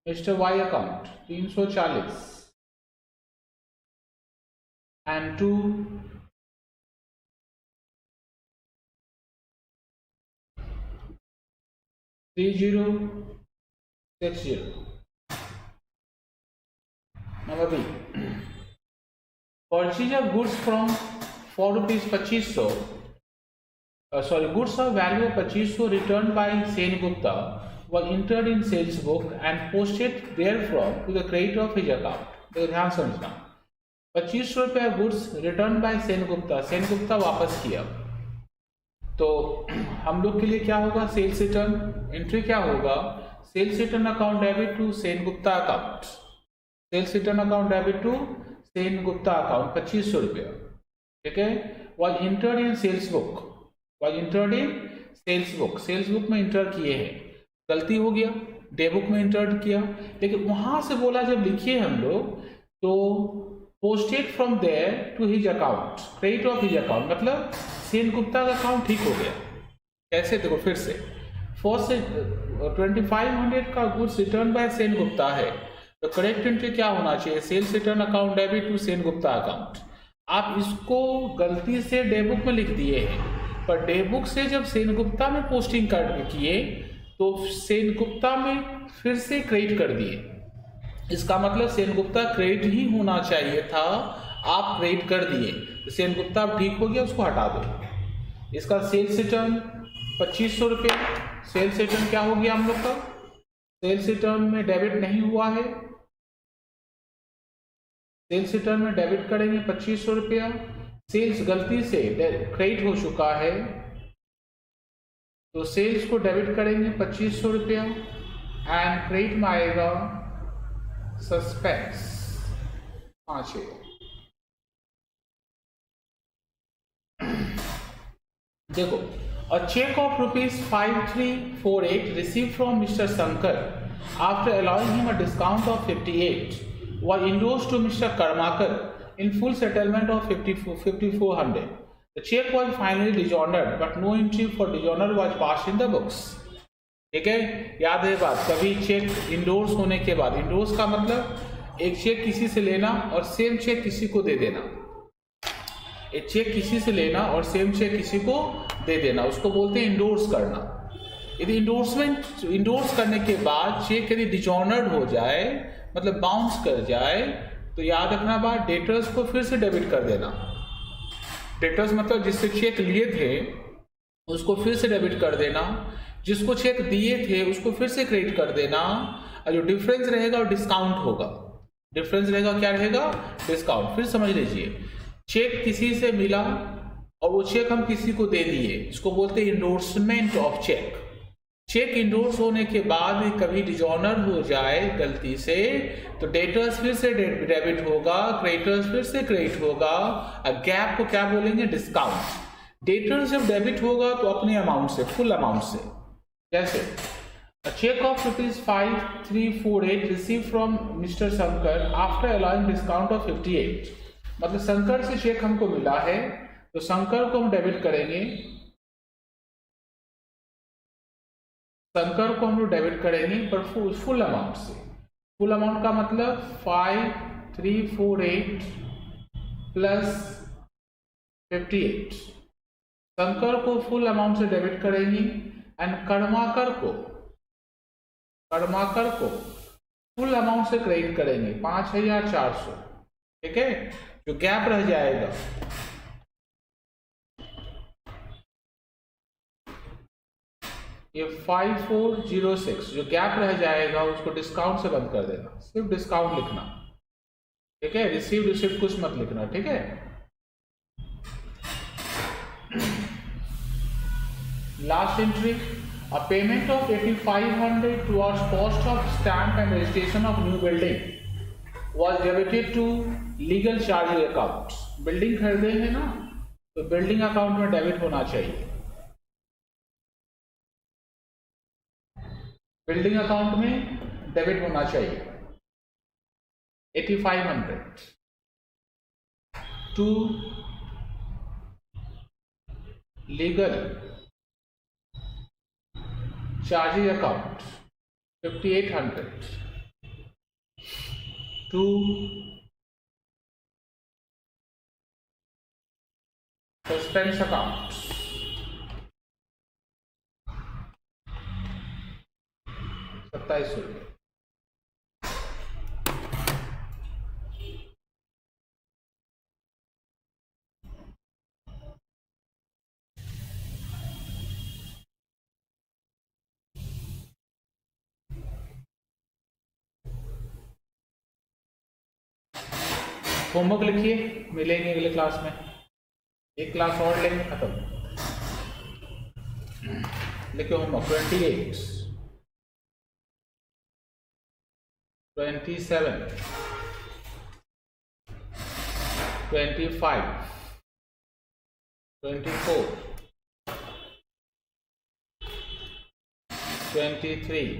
mister Y account 340 and to $3060। Number B, purchase of goods from for rupees 2500, goods of value of 2500 returned by Sen Gupta were entered in sales book and posted therefrom to the credit of his account। तो ध्यान समझना, 2500 रुपया goods return by Sen Gupta, Sen Gupta वापस किया, तो हम लोग के लिए क्या होगा, सेल्स रिटर्न एंट्री क्या होगा, sales return account debit to Sen Gupta account, sales return account debit to Sen Gupta account 2500 रुपया, ठीक है। Was entered in sales book, was entered in sales book, sales book में इंटर किए हैं, गलती हो गया, डे बुक में इंटर्ड किया, लेकिन वहां से बोला जब लिखिए हम लोग तो posted from there to his account, credit of his account, मतलब सेन गुप्ता का अकाउंट ठीक हो गया। कैसे, देखो फिर से, फर्स्ट से 2500 का goods return by Sen Gupta है, तो करेक्ट एंट्री क्या होना चाहिए, sales return account debit to Sen Gupta account. आप इसको गलती से डे बुक में लिख दिए हैं, पर डे बुक से जब सेन गुप्ता में पोस्टिंग कर किए तो सेन गुप्ता में फिर से क्रेडिट कर दिए, इसका मतलब सेन गुप्ता क्रेडिट ही होना चाहिए था, आप क्रेडिट कर दिए, तो सेन गुप्ता अब ठीक हो गया, उसको हटा दो। इसका सेल्स रिटर्न 2500 रुपये, सेल्स रिटर्न क्या हो गया हम लोग का, सेल्स रिटर्न में डेबिट नहीं हुआ है, सेल्स रिटर्न में डेबिट करेंगे 2500 रुपया, सेल्स गलती से क्रेडिट हो चुका है तो सेल्स को डेबिट करेंगे 2500 रुपया एंड क्रेडिट में आएगा सस्पेंस 5। देखो, a check of rupees 5348 received from Mr. Shankar after allowing him a discount of 58 was endorsed to Mr. Karmakar in full settlement of 5400. The check was finally dishonored, but no entry for dishonor was passed in the books। ठीक है, याद है बात, कभी check endorse होने के बाद, endorse का मतलब एक चेक किसी से लेना और सेम चेक किसी को दे देना, एक चेक किसी से लेना और सेम चेक किसी को दे देना, उसको बोलते हैं इंडोर्स करना। यदि इंडोर्स करने के बाद चेक यदि डिजॉनर्ड हो जाए, मतलब बाउंस कर जाए, तो याद रखना बात, डेटर्स को फिर से डेबिट कर देना। डेटर्स मतलब जिससे चेक लिए थे उसको फिर से डेबिट कर देना, जिसको चेक दिए थे उसको फिर से क्रेडिट कर देना, और जो डिफरेंस रहेगा वो डिस्काउंट होगा। डिफरेंस रहेगा, क्या रहेगा, डिस्काउंट। फिर समझ लीजिए, चेक किसी से मिला और वो चेक हम किसी को दे दिए, इसको बोलते हैं endorsement of cheque. Cheque endorse होने के बाद कभी डिजॉनर हो जाए गलती से, तो डेटर्स फिर से डेबिट होगा, क्रेडिटर्स फिर से क्रेडिट होगा, गैप को क्या बोलेंगे, डिस्काउंट। डेटर्स जब डेबिट होगा तो अपने अमाउंट से, फुल अमाउंट से, जैसे A check of ₹5348 received from Mr. Shankar after allowing discount of 58. मतलब शंकर से चेक हमको मिला है तो शंकर को हम डेबिट करेंगे, शंकर को हम लोग डेबिट करेंगे पर फुल अमाउंट से। फुल अमाउंट का मतलब 5348 प्लस 58, शंकर को फुल अमाउंट से डेबिट करेंगे एंड कर्माकर को फुल अमाउंट से क्रेडिट करेंगे 5400। ठीक है, जो गैप रह जाएगा ये 5406 जो गैप रह जाएगा उसको डिस्काउंट से बंद कर देना, सिर्फ डिस्काउंट लिखना। ठीक है, रिसीव कुछ मत लिखना। ठीक है, last entry, a payment of 8500 towards cost of stamp and registration of new building was debited to legal charge account। Building खरीदेंगे ना तो बिल्डिंग अकाउंट में डेबिट होना चाहिए, बिल्डिंग अकाउंट में डेबिट होना चाहिए 8500 to legal charges account 5800 to suspense account 2700 रुपये। होमवर्क लिखिए, मिलेंगे अगले क्लास में, एक क्लास और लेंगे, खत्म। लिखिए होमवर्क 28 27 25 24 23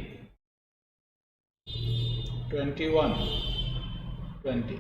21 20।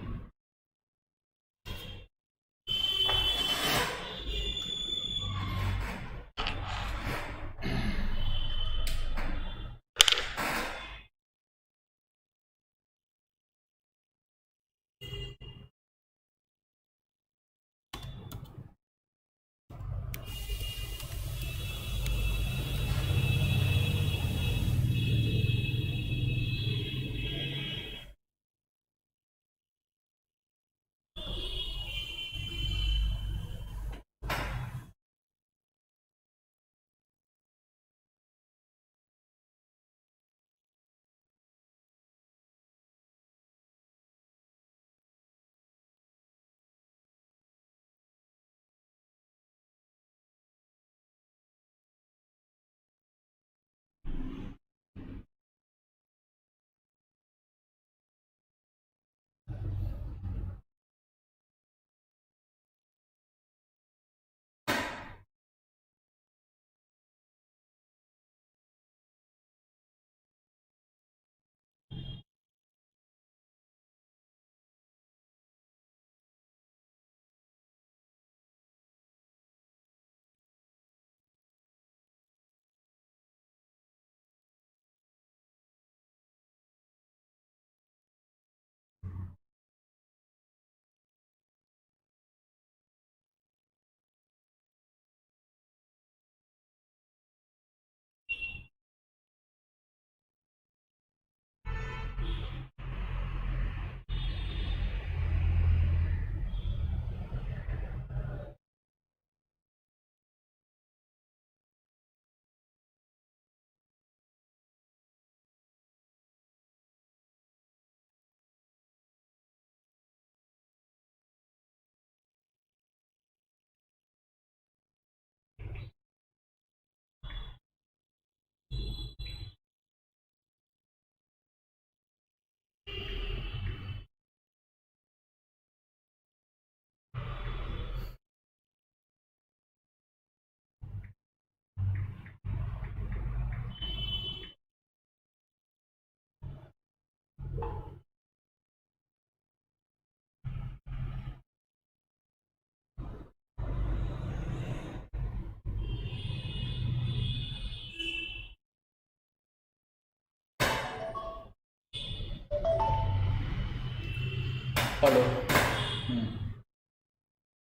हेलो।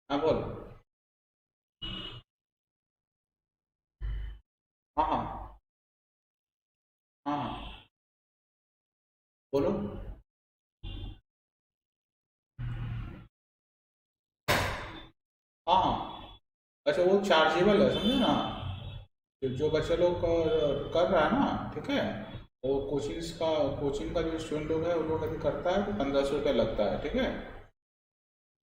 हाँ बोल। हाँ हाँ हाँ हाँ बोलो। हाँ हाँ। अच्छा वो चार्जेबल है, समझे ना। जो बच्चे लोग कर रहा है ना, ठीक है। वो कोचिंग का जो स्टूडेंट लोग है वो लोग अभी करता है तो 1500 रुपया लगता है, ठीक है।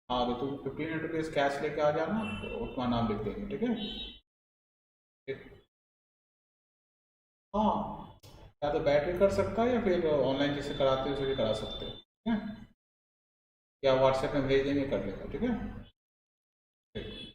हाँ तो तुम 1500 रुपीज़ कैश लेके आ जाना तो तुम्हारा नाम लिख देंगे, ठीक है। ठीक। हाँ, या तो बैटरी कर सकता है या फिर ऑनलाइन जैसे कराते हो उसे भी करा सकते हो, ठीक है। या व्हाट्सएप में भेज देंगे, कर लेगा, ठीक है। ठीक।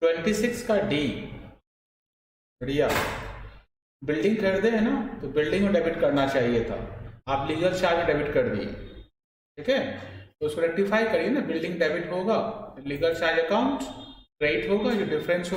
26 का डी, बढ़िया। बिल्डिंग खरीदे है ना, तो बिल्डिंग में डेबिट करना चाहिए था, आप लीगल चार्ज डेबिट कर दिए, ठीक है। तो उसको रेक्टिफाई करिए ना, बिल्डिंग डेबिट होगा, लीगल चार्ज अकाउंट क्रेडिट होगा, जो डिफरेंस होगा